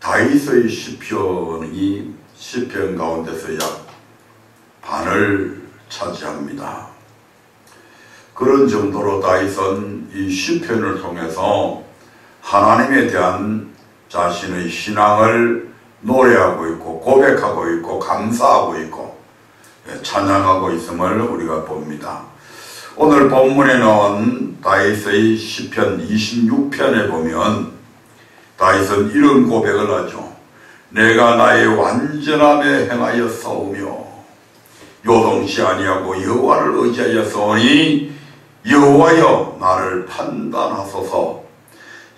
다윗의 시편이 시편 가운데서 약 반을 차지합니다. 그런 정도로 다윗은 이 시편을 통해서 하나님에 대한 자신의 신앙을 노래하고 있고 고백하고 있고 감사하고 있고 찬양하고 있음을 우리가 봅니다. 오늘 본문에 나온 다윗의 시편 26편에 보면 다윗은 이런 고백을 하죠. 내가 나의 완전함에 행하여 싸우며 요동치 아니하고 여호와를 의지하였으니 여호와여 나를 판단하소서.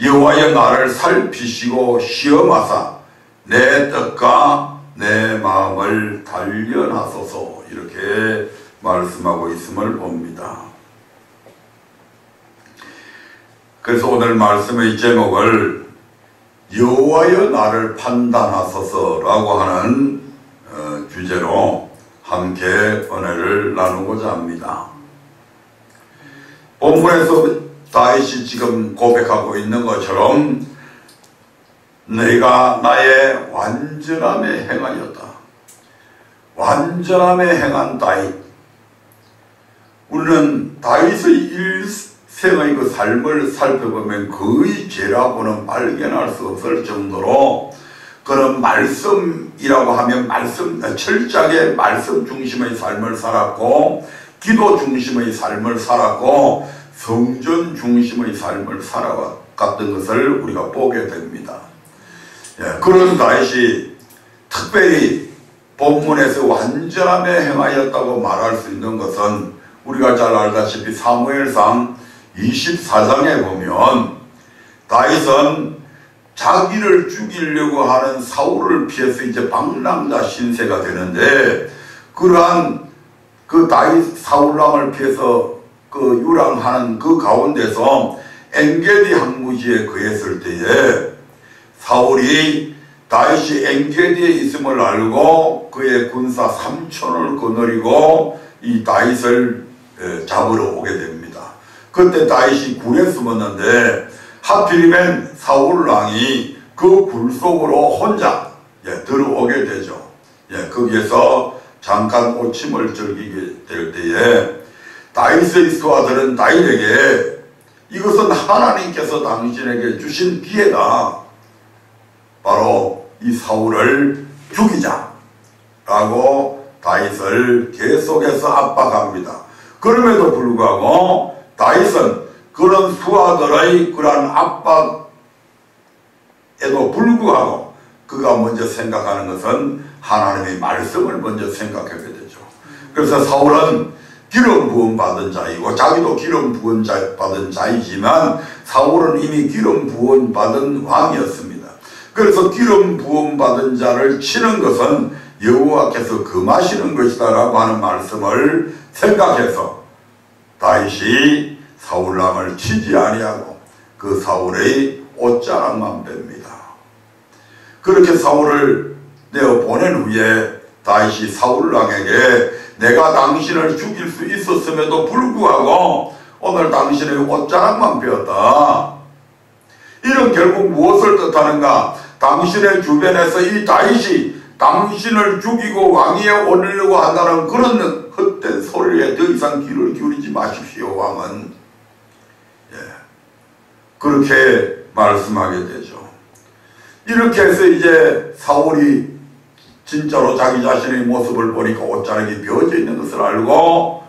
여호와여 나를 살피시고 시험하사 내 뜻과 내 마음을 단련하소서. 이렇게 말씀하고 있음을 봅니다. 그래서 오늘 말씀의 제목을 여호와여 나를 판단하소서라고 하는 주제로 함께 은혜를 나누고자 합니다. 본문에서 다윗이 지금 고백하고 있는 것처럼 내가 나의 완전함에 행하였다. 완전함에 행한 다윗. 우리는 다윗의 일생의 그 삶을 살펴보면 거의 죄라고는 발견할 수 없을 정도로 그런 말씀이라고 하면 철저하게 말씀 중심의 삶을 살았고 기도 중심의 삶을 살았고 성전 중심의 삶을 살아갔던 것을 우리가 보게 됩니다. 그런 다윗이 특별히 본문에서 완전함에 행하였다고 말할 수 있는 것은 우리가 잘 알다시피 사무엘상 24장에 보면 다윗은 자기를 죽이려고 하는 사울을 피해서 이제 방랑자 신세가 되는데 그러한 그 다윗 사울왕을 피해서 그 유랑하는 그 가운데서 엔게디 항무지에 거했을 때에 사울이 다윗이 엔게디에 있음을 알고 그의 군사 3,000을 거느리고 이 다윗을 잡으러 오게 됩니다. 그때 다윗이 굴에 숨었는데 하필이면 사울왕이 그 굴 속으로 혼자 들어오게 되죠. 거기에서 잠깐 오침을 즐기게 될 때에 다윗의 수하들은 다윗에게 이것은 하나님께서 당신에게 주신 기회다. 바로 이 사울을 죽이자 라고 다윗을 계속해서 압박합니다. 그럼에도 불구하고 다윗은 그런 수하들의 그러한 압박에도 불구하고 그가 먼저 생각하는 것은 하나님의 말씀을 먼저 생각하게 되죠. 그래서 사울은 기름 부음 받은 자이고 자기도 기름 부음 받은 자이지만 사울은 이미 기름 부음 받은 왕이었습니다. 그래서 기름 부음 받은 자를 치는 것은 여호와께서 금하시는 것이다 라고 하는 말씀을 생각해서 다윗이 사울왕을 치지 아니하고 그 사울의 옷자락만 뺍니다. 그렇게 사울을 내어 보낸 후에 다윗이 사울왕에게 내가 당신을 죽일 수 있었음에도 불구하고 오늘 당신의 옷자락만 베었다. 이는 결국 무엇을 뜻하는가? 당신의 주변에서 이 다윗이 당신을 죽이고 왕위에 오르려고 한다는 그런 헛된 소리에 더 이상 귀를 기울이지 마십시오. 왕은 그렇게 말씀하게 되죠. 이렇게 해서 이제 사울이 진짜로 자기 자신의 모습을 보니까 옷자락이 베어져 있는 것을 알고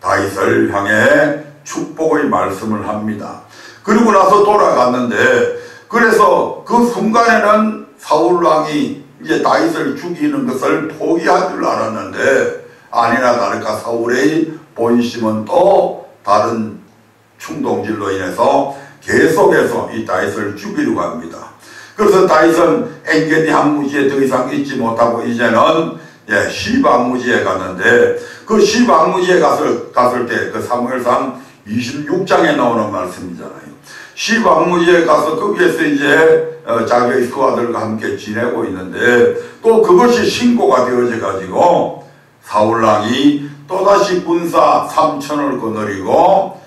다윗을 향해 축복의 말씀을 합니다. 그리고 나서 돌아갔는데 그래서 그 순간에는 사울왕이 이제 다윗을 죽이는 것을 포기할 줄 알았는데 아니나 다를까 사울의 본심은 또 다른 충동질로 인해서 계속해서 이 다윗을 죽이려고 합니다. 그래서 다윗은 엔게디 항무지에 더 이상 있지 못하고 이제는 시바 항무지에 갔는데 그 시바 항무지에 갔을 때 그 사무엘상 26장에 나오는 말씀이잖아요. 시바 항무지에 가서 거기에서 이제 자기의 수하들과 함께 지내고 있는데 또 그것이 신고가 되어져 가지고 사울왕이 또다시 군사 3,000을 거느리고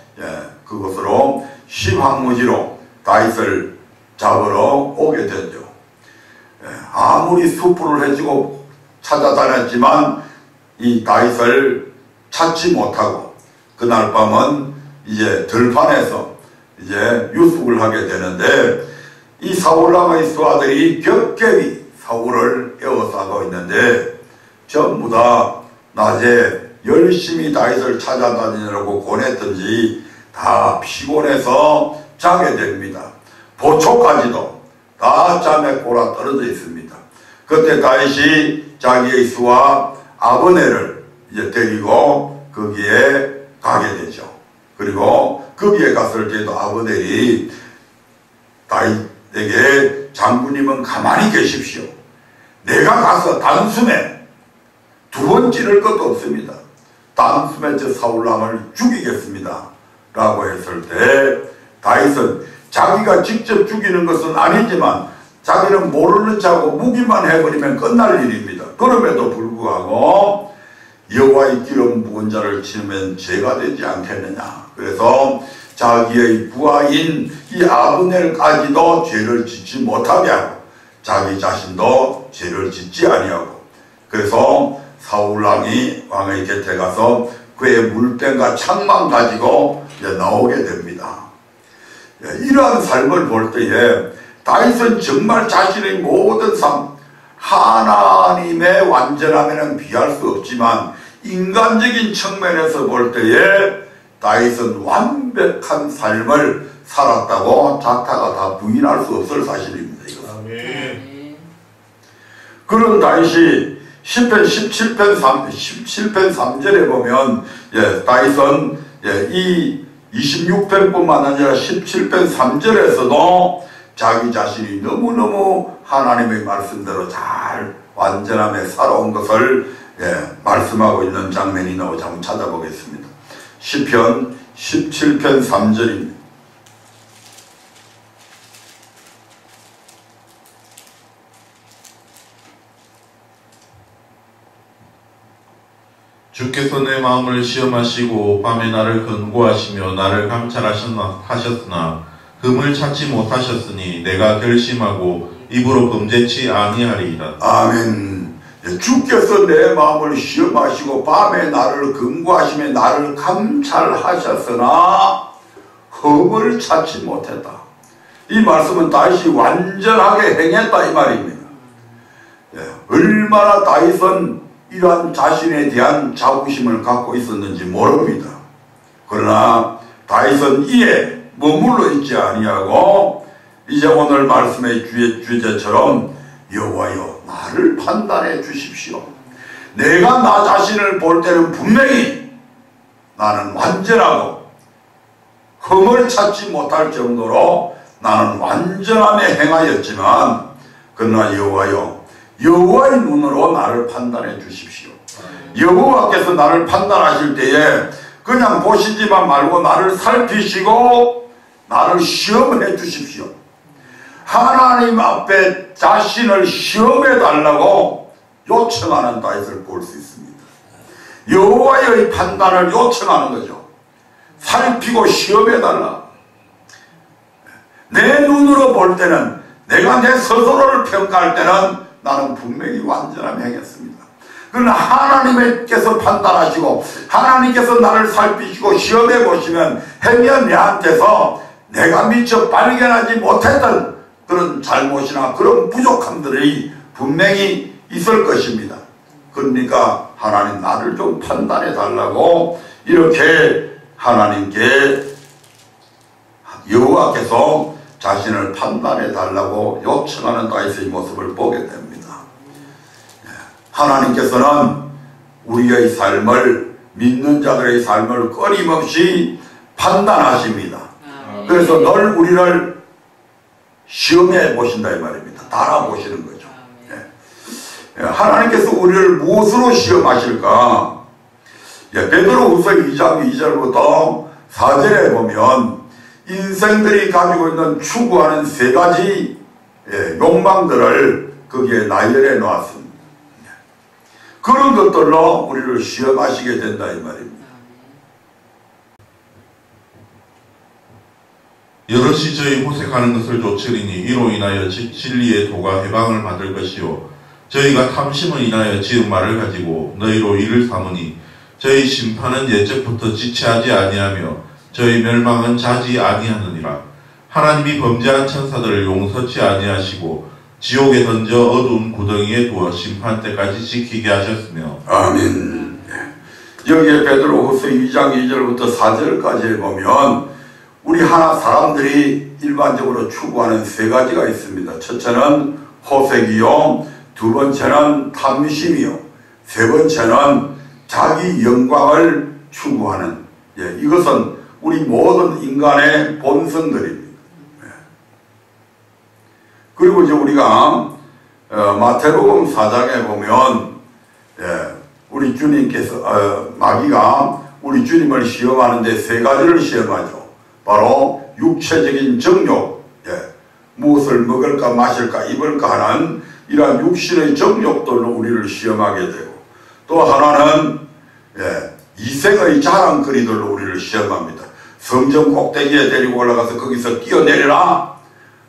그것으로 시바 항무지로 다윗을 잡으러 오게 되죠. 아무리 수풀을 해주고 찾아다녔지만 이 다윗을 찾지 못하고 그날 밤은 이제 들판에서 이제 유숙을 하게 되는데, 이 사울왕의 수하들이 겹겹이 사울을 에워싸고 있는데 전부 다 낮에 열심히 다윗을 찾아다니느라고 고냈던지 다 피곤해서 자게 됩니다. 보초까지도 다 잠에 골아 떨어져 있습니다. 그때 다윗이 자기의 수하 아브넬을 이제 데리고 거기에 가게 되죠. 그리고 거기에 갔을 때도 아브넬이 다윗에게 장군님은 가만히 계십시오. 내가 가서 단숨에 두 번 찌를 것도 없습니다. 단숨에 저 사울왕을 죽이겠습니다 라고 했을 때 다윗은 자기가 직접 죽이는 것은 아니지만 자기는 모르는 척하고 무기만 해버리면 끝날 일입니다. 그럼에도 불구하고 여호와의 기름 부은 자를 치면 죄가 되지 않겠느냐. 그래서 자기의 부하인 이 아브넬까지도 죄를 짓지 못하게 하고 자기 자신도 죄를 짓지 아니하고, 그래서 사울왕이 왕의 곁에 가서 그의 물병과 창만 가지고 이제 나오게 됩니다. 이러한 삶을 볼 때에 다윗은 정말 자신의 모든 삶, 하나님의 완전함에는 비할 수 없지만 인간적인 측면에서 볼 때에 다윗은 완벽한 삶을 살았다고 자타가 다 부인할 수 없을 사실입니다. 아멘. 그런 다윗이 시편 17편 3절에 보면 다윗은 이 26편뿐만 아니라 17편 3절에서도 자기 자신이 너무너무 하나님의 말씀대로 잘 완전함에 살아온 것을 말씀하고 있는 장면이 나오지 한번 찾아보겠습니다. 시편 17편 3절입니다. 주께서 내 마음을 시험하시고 밤에 나를 권고하시며 나를 감찰하셨으나 금을 찾지 못하셨으니 내가 결심하고 입으로 범죄치 아니하리이다. 아멘. 주께서 내 마음을 시험하시고 밤에 나를 권고하시며 나를 감찰하셨으나 흠을 찾지 못했다. 이 말씀은 다윗이 완전하게 행했다 이 말입니다. 얼마나 다윗은 이러한 자신에 대한 자부심을 갖고 있었는지 모릅니다. 그러나 다윗은 이에 머물러 있지 아니하고 이제 오늘 말씀의 주제처럼 여호와여 나를 판단해 주십시오. 내가 나 자신을 볼 때는 분명히 나는 완전하고 흠을 찾지 못할 정도로 나는 완전함에 행하였지만 그러나 여호와여 여호와의 눈으로 나를 판단해 주십시오. 여호와께서 나를 판단하실 때에 그냥 보시지만 말고 나를 살피시고 나를 시험해 주십시오. 하나님 앞에 자신을 시험해 달라고 요청하는 다윗을 볼 수 있습니다. 여호와의 판단을 요청하는 거죠. 살피고 시험해 달라. 내 눈으로 볼 때는, 내가 내 스스로를 평가할 때는 나는 분명히 완전함에 행했습니다. 그러나 하나님께서 판단하시고 하나님께서 나를 살피시고 시험해 보시면 행여 내한테서 내가 미처 발견하지 못했던 그런 잘못이나 그런 부족함들이 분명히 있을 것입니다. 그러니까 하나님 나를 좀 판단해 달라고 이렇게 하나님께 여호와께서 자신을 판단해 달라고 요청하는 다윗의 모습을 보게 됩니다. 하나님께서는 우리의 삶을, 믿는 자들의 삶을 끊임없이 판단하십니다. 그래서 늘 우리를 시험해 보신다 이 말입니다. 달아보시는 거죠. 하나님께서 우리를 무엇으로 시험하실까? 베드로후서 2장 2절부터 4절에 보면 인생들이 가지고 있는 추구하는 세 가지 욕망들을 거기에 나열해 놓았습니다. 그런 것들로 우리를 시험하시게 된다 이 말입니다. 여럿이 저희 호색하는 것을 좇으리니 이로 인하여 진리의 도가 해방을 받을 것이요 저희가 탐심을 인하여 지은 말을 가지고 너희로 이를 삼으니 저희 심판은 예적부터 지체하지 아니하며 저희 멸망은 자지 아니하느니라. 하나님이 범죄한 천사들을 용서치 아니하시고 지옥에 던져 어두운 구덩이에 두어 심판 때까지 지키게 하셨으며. 아멘. 여기에 베드로후서 2장 2절부터 4절까지 보면 우리 하나 사람들이 일반적으로 추구하는 세 가지가 있습니다. 첫째는 호색이요, 두 번째는 탐심이요, 세 번째는 자기 영광을 추구하는, 이것은 우리 모든 인간의 본성들입니다. 그리고 이제 우리가 마태복음 4장에 보면 우리 주님께서 마귀가 우리 주님을 시험하는데 세 가지를 시험하죠. 바로 육체적인 정욕, 무엇을 먹을까 마실까 입을까 하는 이러한 육신의 정욕들로 우리를 시험하게 되고, 또 하나는 이생의 자랑거리들로 우리를 시험합니다. 성전 꼭대기에 데리고 올라가서 거기서 뛰어내려라.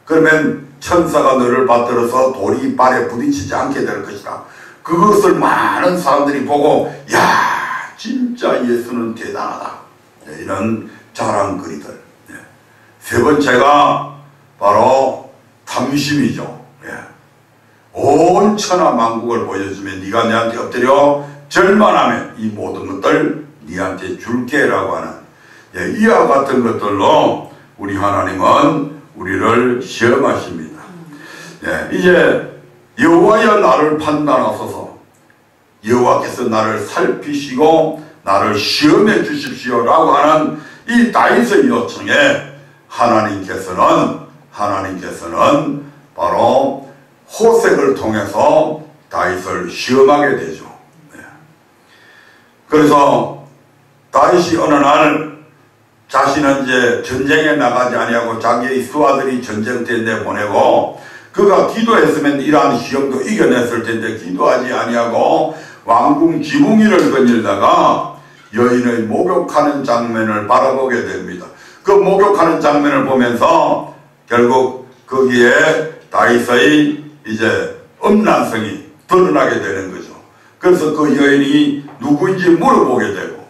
그러면 천사가 너를 받들어서 돌이 발에 부딪히지 않게 될 것이다. 그것을 많은 사람들이 보고 야, 진짜 예수는 대단하다. 이런 자랑거리들. 세 번째가 바로 탐심이죠. 온 천하 만국을 보여주면 네가 내한테 엎드려 절만하면 이 모든 것들 네한테 줄게라고 하는 이와 같은 것들로 우리 하나님은 우리를 시험하십니다. 이제 여호와여 나를 판단하소서, 여호와께서 나를 살피시고 나를 시험해 주십시오 라고 하는 이 다윗의 요청에 하나님께서는 바로 호색을 통해서 다윗을 시험하게 되죠. 그래서 다윗이 어느 날 자신은 이제 전쟁에 나가지 아니하고 자기의 수하들이 전쟁터에 내보내고 그가 기도했으면 이러한 시험도 이겨냈을 텐데 기도하지 아니하고 왕궁 지붕위를 거닐다가 여인의 목욕하는 장면을 바라보게 됩니다. 그 목욕하는 장면을 보면서 결국 거기에 다윗의 이제 음란성이 드러나게 되는 거죠. 그래서 그 여인이 누구인지 물어보게 되고,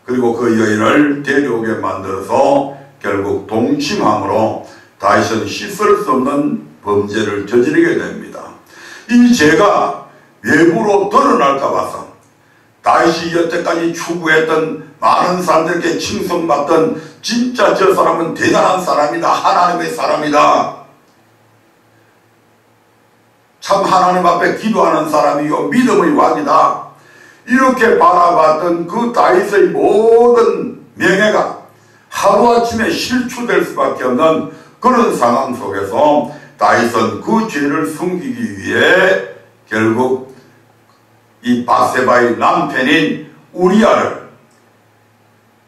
그리고 그 여인을 데려오게 만들어서 결국 동침함으로 다윗은 씻을 수 없는 범죄를 저지르게 됩니다. 이 죄가 외부로 드러날까 봐서 다윗이 여태까지 추구했던 많은 사람들에게 칭송받던 진짜 저 사람은 대단한 사람이다, 하나님의 사람이다, 참 하나님 앞에 기도하는 사람이요 믿음의 왕이다, 이렇게 바라봤던 그 다윗의 모든 명예가 하루아침에 실추될 수밖에 없는 그런 상황 속에서 다윗은 그 죄를 숨기기 위해 결국 이 바세바의 남편인 우리아를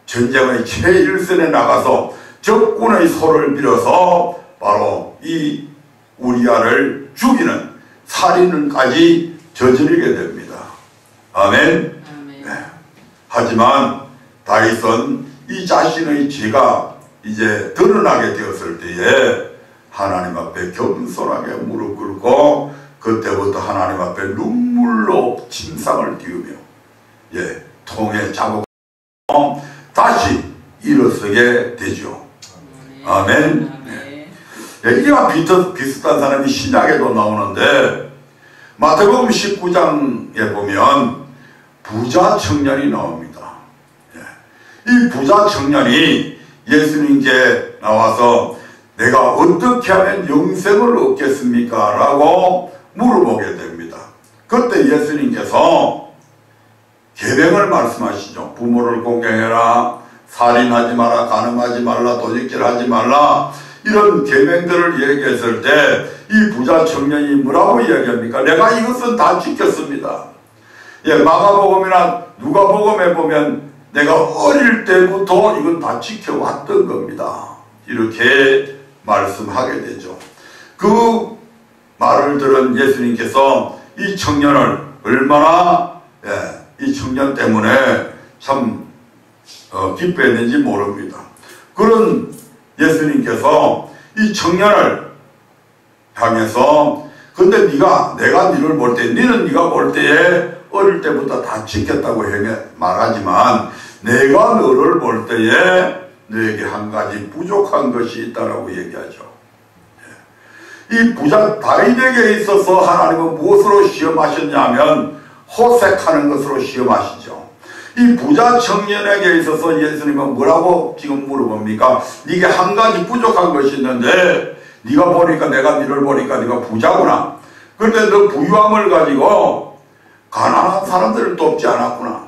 전쟁의 최일선에 나가서 적군의 소를 빌어서 바로 이 우리아를 죽이는 살인을까지 저지르게 됩니다. 아멘. 하지만 다윗은 이 자신의 죄가 이제 드러나게 되었을 때에 하나님 앞에 겸손하게 무릎 꿇고 그때부터 하나님 앞에 눈물로 침상을 띄우며 통에 잡고 다시 일어서게 되죠. 아멘. 이와 비슷한 사람이 신약에도 나오는데 마태복음 19장에 보면 부자 청년이 나옵니다. 이 부자 청년이 예수님께 나와서 내가 어떻게 하면 영생을 얻겠습니까? 라고 물어보게 됩니다. 그때 예수님께서 계명을 말씀하시죠. 부모를 공경해라, 살인하지 마라, 간음하지 말라, 도적질하지 말라, 이런 계명들을 얘기했을 때 이 부자 청년이 뭐라고 이야기합니까? 내가 이것은 다 지켰습니다. 마가복음이나 누가복음에 보면 내가 어릴 때부터 이건 다 지켜왔던 겁니다. 이렇게 말씀하게 되죠. 그 말을 들은 예수님께서 이 청년을 얼마나 이 청년 때문에 참 기뻐했는지 모릅니다. 그런 예수님께서 이 청년을 향해서 근데 내가 니를 볼 때 니는 네가 볼 때에 어릴 때부터 다 지켰다고 말하지만 내가 너를 볼 때에 너에게 한 가지 부족한 것이 있다라고 얘기하죠. 이 부자 다윗에게 있어서 하나님은 무엇으로 시험하셨냐면 호색하는 것으로 시험하시죠. 이 부자 청년에게 있어서 예수님은 뭐라고 지금 물어봅니까? 네게 한 가지 부족한 것이 있는데 네가 보니까 내가 너를 보니까 네가 부자구나. 그런데 너 부유함을 가지고 가난한 사람들을 돕지 않았구나.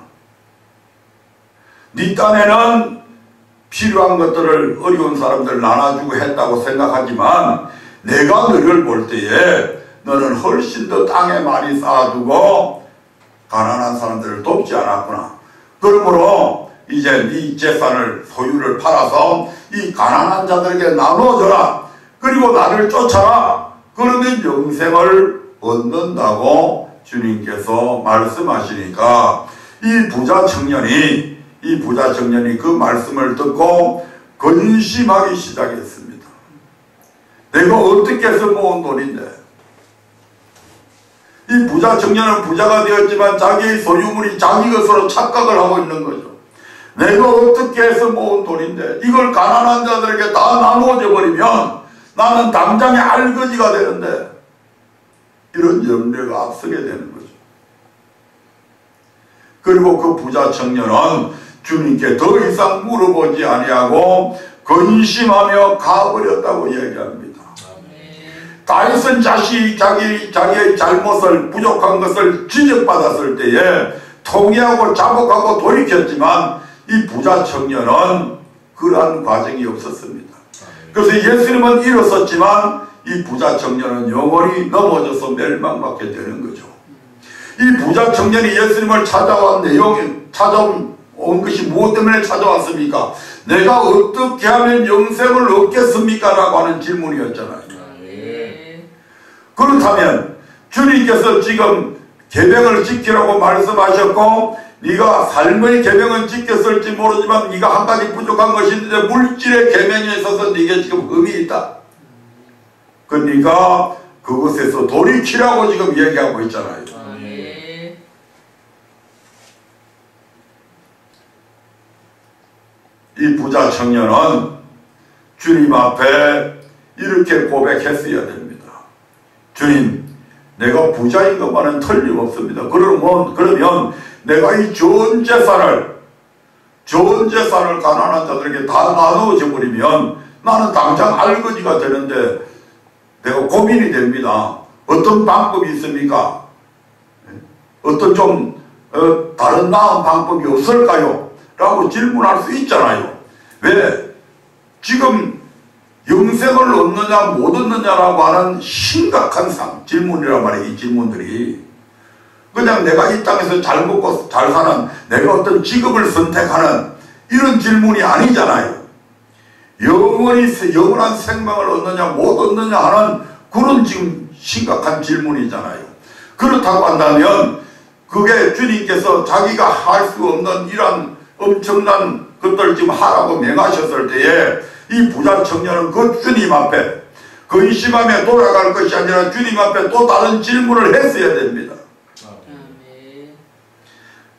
네 딴에는 필요한 것들을 어려운 사람들 나눠주고 했다고 생각하지만 내가 너를 볼 때에 너는 훨씬 더 땅에 많이 쌓아두고 가난한 사람들을 돕지 않았구나. 그러므로 이제 네 재산을 소유를 팔아서 이 가난한 자들에게 나눠줘라. 그리고 나를 쫓아라. 그러면 영생을 얻는다고 주님께서 말씀하시니까 이 부자 청년이 그 말씀을 듣고 근심하기 시작했습니다. 내가 어떻게 해서 모은 돈인데 이 부자 청년은 부자가 되었지만 자기의 소유물이 자기 것으로 착각을 하고 있는 거죠. 내가 어떻게 해서 모은 돈인데 이걸 가난한 자들에게 다 나누어져 버리면 나는 당장에 알거지가 되는데 이런 염려가 앞서게 되는 거죠. 그리고 그 부자 청년은 주님께 더 이상 물어보지 아니하고 근심하며 가버렸다고 얘기합니다. 다윗은 자기의 잘못을 부족한 것을 지적받았을 때에 통회하고 자복하고 돌이켰지만 이 부자 청년은 그러한 과정이 없었습니다. 그래서 예수님은 일어섰지만 이 부자 청년은 영원히 넘어져서 멸망받게 되는 거죠. 이 부자 청년이 예수님을 찾아온 것이 무엇 때문에 찾아왔습니까? 내가 어떻게 하면 영생을 얻겠습니까? 라고 하는 질문이었잖아요. 그렇다면 주님께서 지금 계명을 지키라고 말씀하셨고 네가 삶의 계명은 지켰을지 모르지만 네가 한 가지 부족한 것이 있는데 물질의 계명에 있어서 네게 지금 흠이 있다. 그러니까 그것에서 돌이키라고 지금 얘기하고 있잖아요. 이 부자 청년은 주님 앞에 이렇게 고백했어야 됩니다. 주님, 내가 부자인 것만은 틀림없습니다. 그러면 내가 이 좋은 재산을 가난한 자들에게 다 나누어져 버리면 나는 당장 알거지가 되는데 내가 고민이 됩니다. 어떤 방법이 있습니까? 어떤 좀 다른 나은 방법이 없을까요? 라고 질문할 수 있잖아요. 왜? 지금 영생을 얻느냐 못 얻느냐라고 하는 심각한 질문이란 말이에요. 이 질문들이 그냥 내가 이 땅에서 잘 먹고 잘 사는 내가 어떤 직업을 선택하는 이런 질문이 아니잖아요. 영원한 생명을 얻느냐 못 얻느냐 하는 그런 지금 심각한 질문이잖아요. 그렇다고 한다면 그게 주님께서 자기가 할 수 없는 이런 엄청난 것들을 지금 하라고 명하셨을 때에 이 부자 청년은 그 주님 앞에 근심하며 돌아갈 것이 아니라 주님 앞에 또 다른 질문을 했어야 됩니다.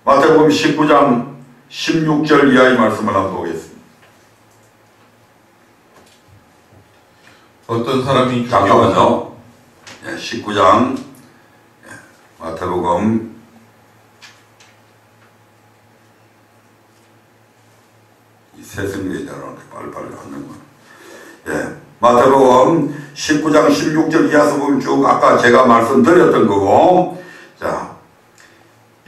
마태복음 19장 16절 이하의 말씀을 한번 보겠습니다. 어떤 사람이 잠깐만요. 19장 마태복음 세승교에 나오는데 빨리빨리 하는 거. 마태복음 19장 16절 이하서 보면 쭉 아까 제가 말씀드렸던 거고, 자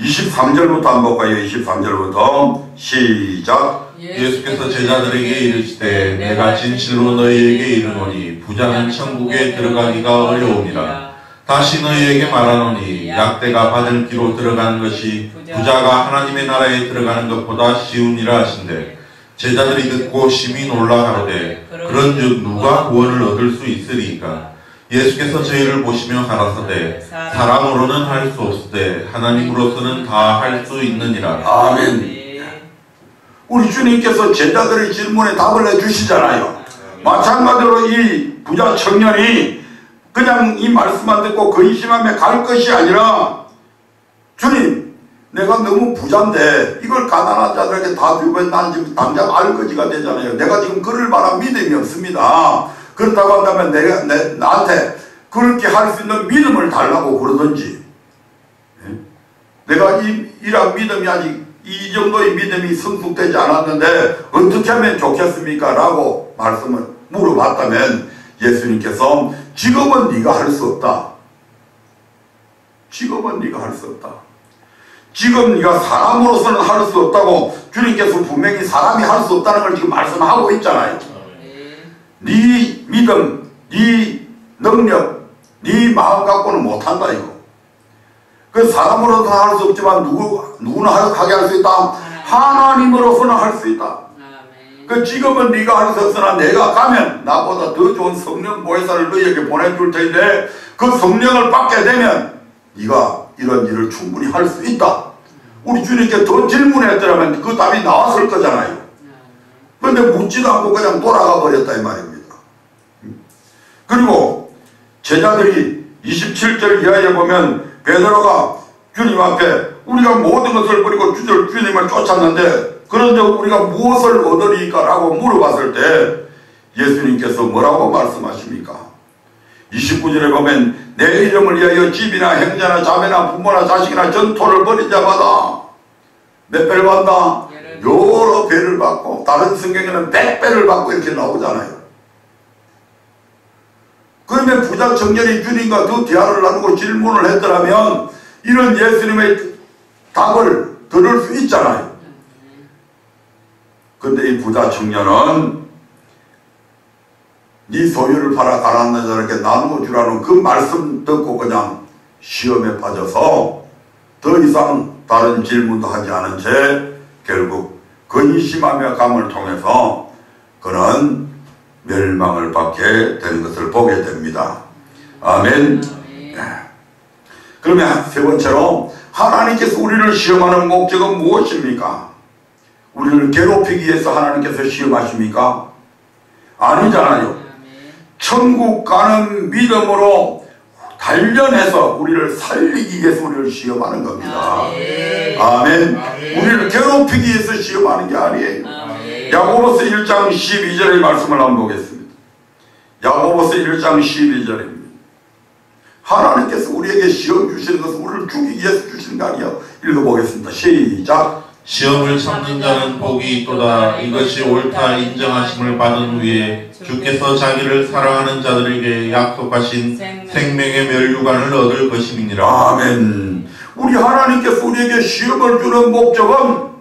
23절부터 한번 볼까요? 23절부터 시작. 예수께서 제자들에게 이르시되 내가 진실로 너희에게 이르노니 부자는 천국에 들어가기가 어려우니라. 다시 너희에게 말하노니 약대가 받을 기로 들어가는 것이 부자가 하나님의 나라에 들어가는 것보다 쉬우니라 하신대. 제자들이 듣고 심히 놀라 가로되 그런즉 누가 구원을 얻을 수 있으리까? 예수께서 저희를 보시며 가라사대 사람으로는 할 수 없으되 하나님으로서는 다 할 수 있느니라. 아멘. 우리 주님께서 제자들의 질문에 답을 해주시잖아요. 마찬가지로 이 부자 청년이 그냥 이 말씀만 듣고 근심하며 갈 것이 아니라, 주님, 내가 너무 부자인데 이걸 가난한 자들에게 다 주면 난 지금 당장 알거지가 되잖아요. 내가 지금 그럴 만한 믿음이 없습니다. 그렇다고 한다면 나한테 그렇게 할 수 있는 믿음을 달라고 그러든지, 내가 이런 믿음이 아직 이 정도의 믿음이 성숙되지 않았는데 어떻게 하면 좋겠습니까? 라고 말씀을 물어봤다면 예수님께서 지금은 네가 할 수 없다. 지금은 네가 할 수 없다. 지금 네가 사람으로서는 할 수 없다고 주님께서 분명히 사람이 할 수 없다는 걸 지금 말씀하고 있잖아요. 네 믿음, 네 능력, 네 마음 갖고는 못한다 이거. 그 사람으로서는 할 수 없지만 누구나 하게 할 수 있다. 하나님으로서는 할 수 있다. 그 지금은 네가 할 수 없으나 내가 가면 나보다 더 좋은 성령 보혜사를 너희에게 보내줄 텐데 그 성령을 받게 되면 네가 이런 일을 충분히 할 수 있다. 우리 주님께 더 질문했더라면 그 답이 나왔을 거잖아요. 그런데 묻지도 않고 그냥 돌아가 버렸다 이 말입니다. 그리고 제자들이 27절 이하에 보면 베드로가 주님 앞에 우리가 모든 것을 버리고 주님을 쫓았는데 그런데 우리가 무엇을 얻으리까? 라고 물어봤을 때 예수님께서 뭐라고 말씀하십니까? 29절에 보면 내 이름을 위하여 집이나 형제나 자매나 부모나 자식이나 전토를 벌인 자마다 몇 배를 받나? 여러 배를 받고, 다른 성경에는 100배를 받고 이렇게 나오잖아요. 그러면 부자 청년이 주님과 그 대화를 나누고 질문을 했더라면 이런 예수님의 답을 들을 수 있잖아요. 근데 이 부자 청년은 네 소유를 팔아 가난한 자에게 나누어 주라는 그 말씀 듣고 그냥 시험에 빠져서 더 이상 다른 질문도 하지 않은 채 결국 근심하며 감을 통해서 그는 멸망을 받게 되는 것을 보게 됩니다. 아멘. 네. 그러면 세 번째로 하나님께서 우리를 시험하는 목적은 무엇입니까? 우리를 괴롭히기 위해서 하나님께서 시험하십니까? 아니잖아요. 천국 가는 믿음으로 단련해서 우리를 살리기 위해서 우리를 시험하는 겁니다. 아멘. 우리를 괴롭히기 위해서 시험하는 게 아니에요. 야고보서 1장 12절의 말씀을 한번 보겠습니다. 야고보서 1장 12절입니다. 하나님께서 우리에게 시험 주시는 것은 우리를 죽이기 위해서 주시는 거 아니에요. 읽어보겠습니다. 시작. 시험을 참는 자는 복이 있도다. 이것이 옳다 인정하심을 받은 후에 주께서 자기를 사랑하는 자들에게 약속하신 생명의 면류관을 얻을 것임이니라. 아멘. 우리 하나님께서 우리에게 시험을 주는 목적은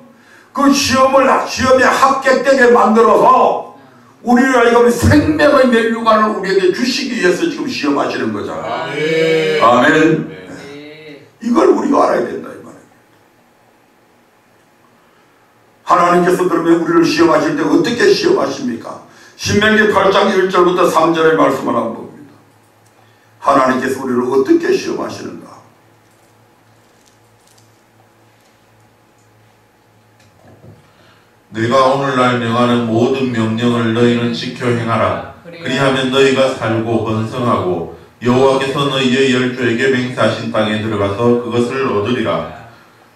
그 시험에 합격되게 만들어서 우리를 하여금 생명의 면류관을 우리에게 주시기 위해서 지금 시험하시는 거잖아. 아멘. 네. 이걸 우리가 알아야 된다 이 말이에요. 하나님께서 그러면 우리를 시험하실 때 어떻게 시험하십니까? 신명기 8장 1절부터 3절의 말씀을 한번 봅니다. 하나님께서 우리를 어떻게 시험하시는가? 내가 오늘날 명하는 모든 명령을 너희는 지켜 행하라. 그리하면 너희가 살고 번성하고 여호와께서 너희의 열조에게 맹세하신 땅에 들어가서 그것을 얻으리라.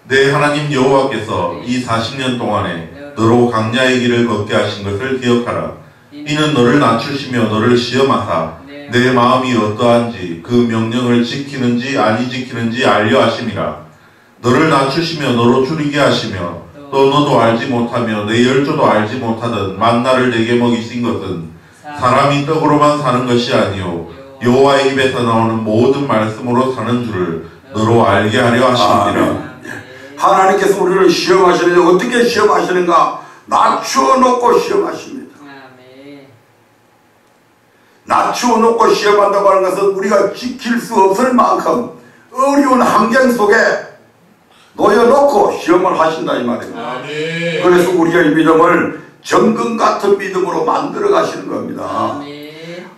내 하나님 여호와께서 이 40년 동안에 너로 광야의 길을 걷게 하신 것을 기억하라. 이는 너를 낮추시며 너를 시험하사 내 마음이 어떠한지 그 명령을 지키는지 아니 지키는지 알려 하심이라. 너를 낮추시며 너로 줄이게 하시며 또 너도 알지 못하며 내 열조도 알지 못하던 만나를 내게 먹이신 것은 사람이 떡으로만 사는 것이 아니요 여호와의 입에서 나오는 모든 말씀으로 사는 줄을 너로 알게 하려 하십니다. 하나님께서 우리를 시험하시는데 어떻게 시험하시는가? 낮추어놓고 시험하십니다. 낮추어놓고 시험한다고 하는 것은 우리가 지킬 수 없을 만큼 어려운 환경 속에 놓여놓고 시험을 하신다 이 말입니다. 그래서 우리의 믿음을 정금 같은 믿음으로 만들어 가시는 겁니다.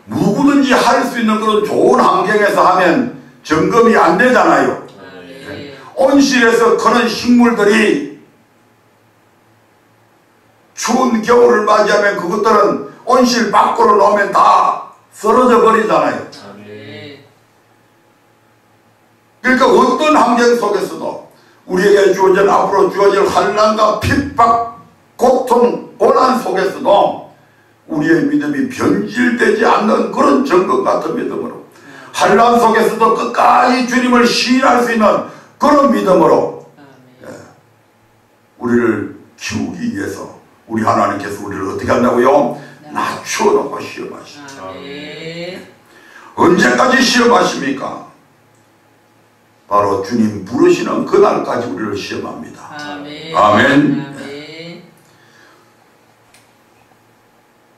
누구든지 할 수 있는 그런 좋은 환경에서 하면 점검이 안 되잖아요. 온실에서 크는 식물들이 추운 겨울을 맞이하면 그것들은 온실 밖으로 놓으면 다 쓰러져 버리잖아요. 그러니까 어떤 환경 속에서도 우리에게 주어질 앞으로 주어질 환난과 핍박, 고통, 고난 속에서도 우리의 믿음이 변질되지 않는 그런 정금 같은 믿음으로 환난 속에서도 끝까지 주님을 시인할 수 있는 그런 믿음으로 우리를 키우기 위해서 우리 하나님께서 우리를 어떻게 한다고요? 낮춰놓고 시험하십니다. 언제까지 시험하십니까? 바로 주님 부르시는 그날까지 우리를 시험합니다. 아멘.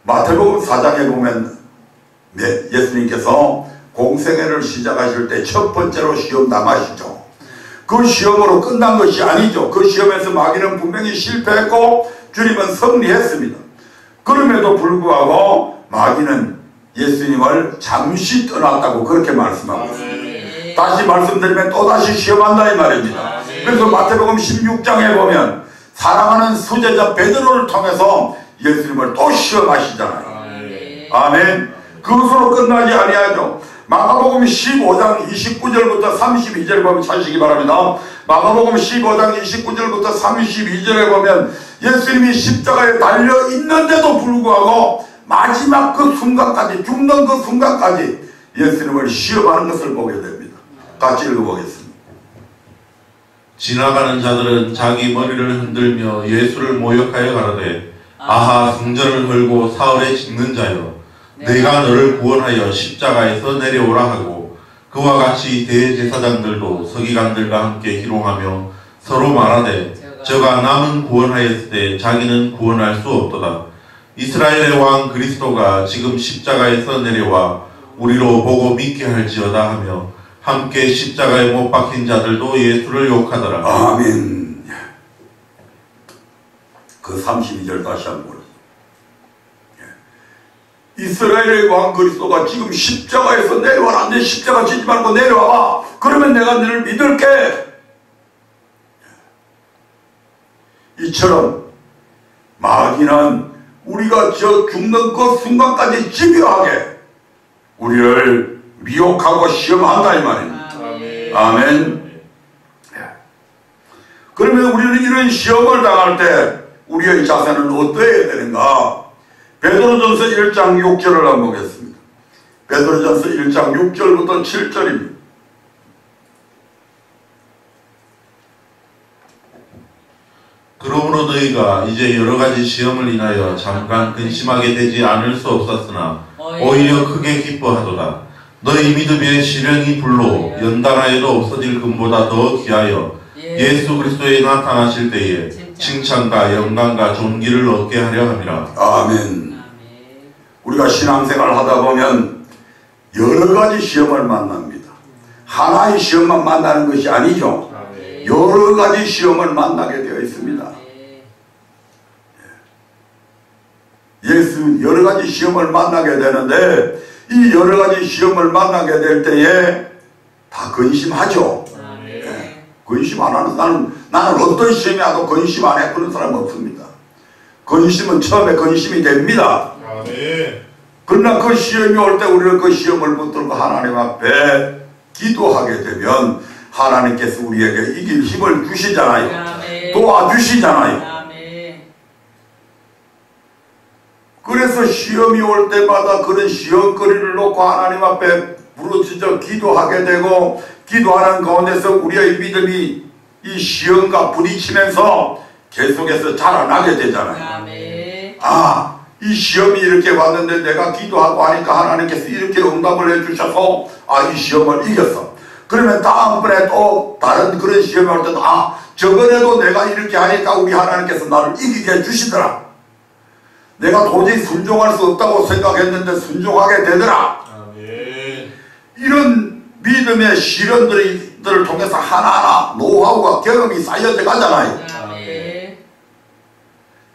마태복음 4장에 보면 예수님께서 공생애를 시작하실 때 첫 번째로 시험 당하시죠. 그 시험으로 끝난 것이 아니죠. 그 시험에서 마귀는 분명히 실패했고 주님은 승리했습니다. 그럼에도 불구하고 마귀는 예수님을 잠시 떠났다고 그렇게 말씀하고 있습니다. 다시 말씀드리면 또다시 시험한다 이 말입니다. 그래서 마태복음 16장에 보면 사랑하는 수제자 베드로를 통해서 예수님을 또 시험하시잖아요. 아멘. 그것으로 끝나지 아니하죠. 마가복음 15장 29절부터 32절 보면 찾으시기 바랍니다. 마가복음 15장 29절부터 32절에 보면 예수님이 십자가에 달려 있는데도 불구하고 마지막 그 순간까지, 죽는 그 순간까지 예수님을 시험하는 것을 보게 됩니다. 같이 읽어보겠습니다. 지나가는 자들은 자기 머리를 흔들며 예수를 모욕하여 가로되 아하 성전을 헐고 사흘에 짓는 자여 내가 너를 구원하여 십자가에서 내려오라 하고 그와 같이 대제사장들도 서기관들과 함께 희롱하며 서로 말하되 저가 남은 구원하였을 때 자기는 구원할 수 없도다. 이스라엘의 왕 그리스도가 지금 십자가에서 내려와 우리로 보고 믿게 할지어다 하며 함께 십자가에 못 박힌 자들도 예수를 욕하더라. 아멘. 그 32절 다시 한번 보세요. 이스라엘의 왕 그리스도가 지금 십자가에서 내려와라. 내 십자가 지지 말고 내려와봐. 그러면 내가 너를 믿을게. 이처럼 마귀는 우리가 저 죽는 그 순간까지 집요하게 우리를 미혹하고 시험한다 이 말입니다. 아멘. 그러면 우리는 이런 시험을 당할 때 우리의 자세는 어떠해야 되는가? 베드로전서 1장 6절을 한번 보겠습니다. 베드로전서 1장 6절부터 7절입니다. 그러므로 너희가 이제 여러가지 시험을 인하여 잠깐 근심하게 되지 않을 수 없었으나 오히려 크게 기뻐하도다. 너희 믿음의 시련이 불로 연단하여도 없어질 금보다 더 귀하여 예수 그리스도에 나타나실 때에 칭찬과 영광과 존귀를 얻게 하려 함이라. 아멘. 우리가 신앙생활을 하다 보면 여러 가지 시험을 만납니다. 하나의 시험만 만나는 것이 아니죠. 여러 가지 시험을 만나게 되어 있습니다. 예수 여러 가지 시험을 만나게 되는데 이 여러 가지 시험을 만나게 될 때에 다 근심하죠. 근심 안 하는 나는 어떤 시험이 와도 근심 안 해 그런 사람 없습니다. 근심은 처음에 근심이 됩니다. 그러나 그 시험이 올 때 우리는 그 시험을 붙들고 하나님 앞에 기도하게 되면 하나님께서 우리에게 이길 힘을 주시잖아요. 도와주시잖아요. 그래서 시험이 올 때마다 그런 시험거리를 놓고 하나님 앞에 부르짖어 기도하게 되고 기도하는 가운데서 우리의 믿음이 이 시험과 부딪히면서 계속해서 자라나게 되잖아요. 이 시험이 이렇게 왔는데 내가 기도하고 하니까 하나님께서 이렇게 응답을 해주셔서 이 시험을 이겼어. 그러면 다음번에 또 다른 그런 시험이 올 때도 저번에도 내가 이렇게 하니까 우리 하나님께서 나를 이기게 해주시더라. 내가 도저히 순종할 수 없다고 생각했는데 순종하게 되더라. 이런 믿음의 시련들을 통해서 하나하나 노하우가 경험이 쌓여져 가잖아요.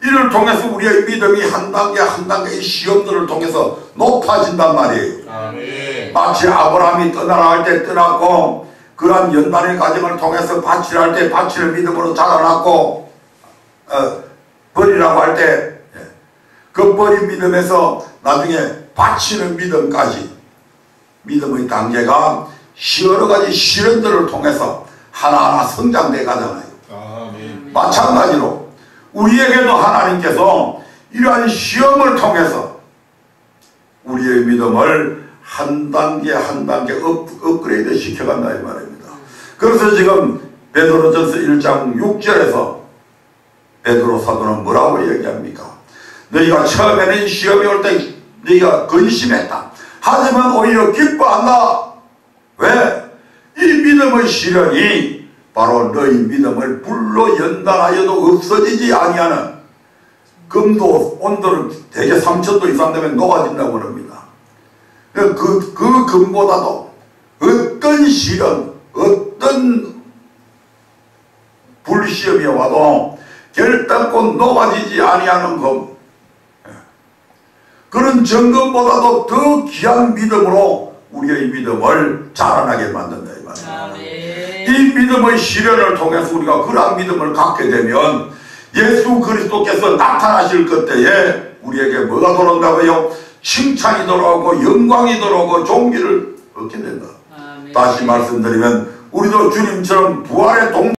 이를 통해서 우리의 믿음이 한 단계 한 단계 이 시험들을 통해서 높아진단 말이에요. 마치 아브라함이 떠나갈 때 떠났고 그러한 연단의 과정을 통해서 바치를 할 때 바치를 믿음으로 자라났고 버리라고 할 때 그 버린 믿음에서 나중에 바치는 믿음까지, 믿음의 단계가 여러 가지 시련들을 통해서 하나하나 성장돼 가잖아요. 마찬가지로 우리에게도 하나님께서 이러한 시험을 통해서 우리의 믿음을 한 단계 한 단계 업그레이드 시켜간다 이 말입니다. 그래서 지금 베드로전서 1장 6절에서 베드로 사도는 뭐라고 얘기합니까? 너희가 처음에는 시험이 올 때 너희가 근심했다. 하지만 오히려 기뻐한다. 왜? 이 믿음의 시련이 바로 너희 믿음을 불로 연단하여도 없어지지 아니하는, 금도 온도를 대개 3000도 이상 되면 녹아진다고 합니다. 그 금보다도 어떤 시련, 어떤 불시험이 와도 결단코 녹아지지 아니하는 금, 그런 정금보다도 더 귀한 믿음으로 우리의 믿음을 자라나게 만든다 이 말이에요. 이 믿음의 시련을 통해서 우리가 그러한 믿음을 갖게 되면 예수 그리스도께서 나타나실 그때에 우리에게 뭐가 돌아온다고요? 칭찬이 돌아오고 영광이 돌아오고 존귀를 얻게 된다. 다시 말씀드리면 우리도 주님처럼 부활의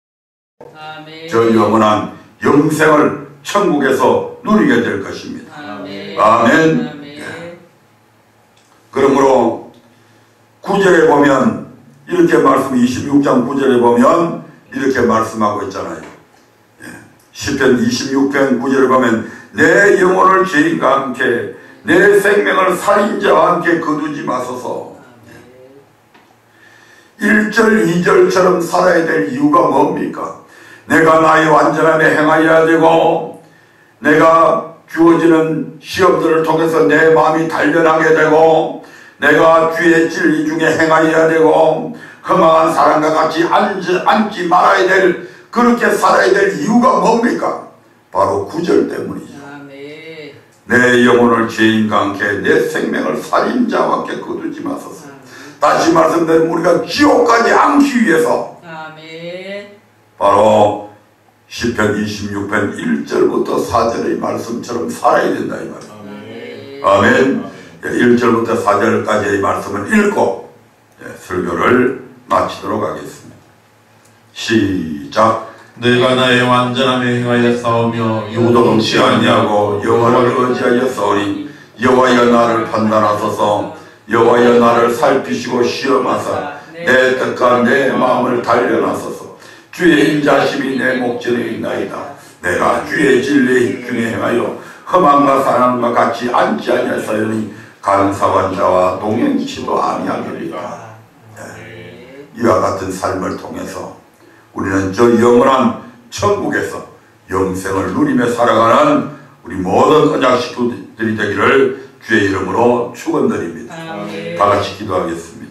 저 영원한 영생을 천국에서 누리게 될 것입니다. 아멘. 예. 그러므로 9절에 보면 이렇게 말씀, 26장 9절에 보면 이렇게 말씀하고 있잖아요. 예. 시편 26편 9절에 보면 내 영혼을 죄인과 함께 내 생명을 살인자와 함께 거두지 마소서. 1절 2절처럼 살아야 될 이유가 뭡니까? 내가 나의 완전함에 행하여야 되고, 내가 주어지는 시험들을 통해서 내 마음이 단련하게 되고, 내가 주의 진리 중에 행하여야 되고, 허망한 사람과 같이 앉지 말아야 될, 그렇게 살아야 될 이유가 뭡니까? 바로 9절 때문이죠. 내 영혼을 죄인과 함께 내 생명을 살인자와 함께 거두지 마소서. 다시 말씀드리면 우리가 지옥까지 않기 위해서 바로 시편 26편 1절부터 4절의 말씀처럼 살아야 된다 이 말입니다. 아멘. 1절부터 4절까지의 말씀을 읽고 설교를 마치도록 하겠습니다. 시작. 내가 나의 완전함에 행하여 싸우며 요동치 아니하고 여호와를 의지하여 싸우니 여호와여 나를 판단하소서. 여호와여 나를 살피시고 시험하사 내 뜻과 내 마음을 단련하소서. 주의 인자심이 내 목전에 있나이다. 내가 주의 진리의 중에 행하여 험함과 사랑과 같이 앉지 아니하사오니 간사한 자와 동행치도 아니하리라. 이와 같은 삶을 통해서 우리는 저 영원한 천국에서 영생을 누리며 살아가는 우리 모든 언약 식구들이 되기를 주의 이름으로 축원드립니다. 다 같이 기도하겠습니다.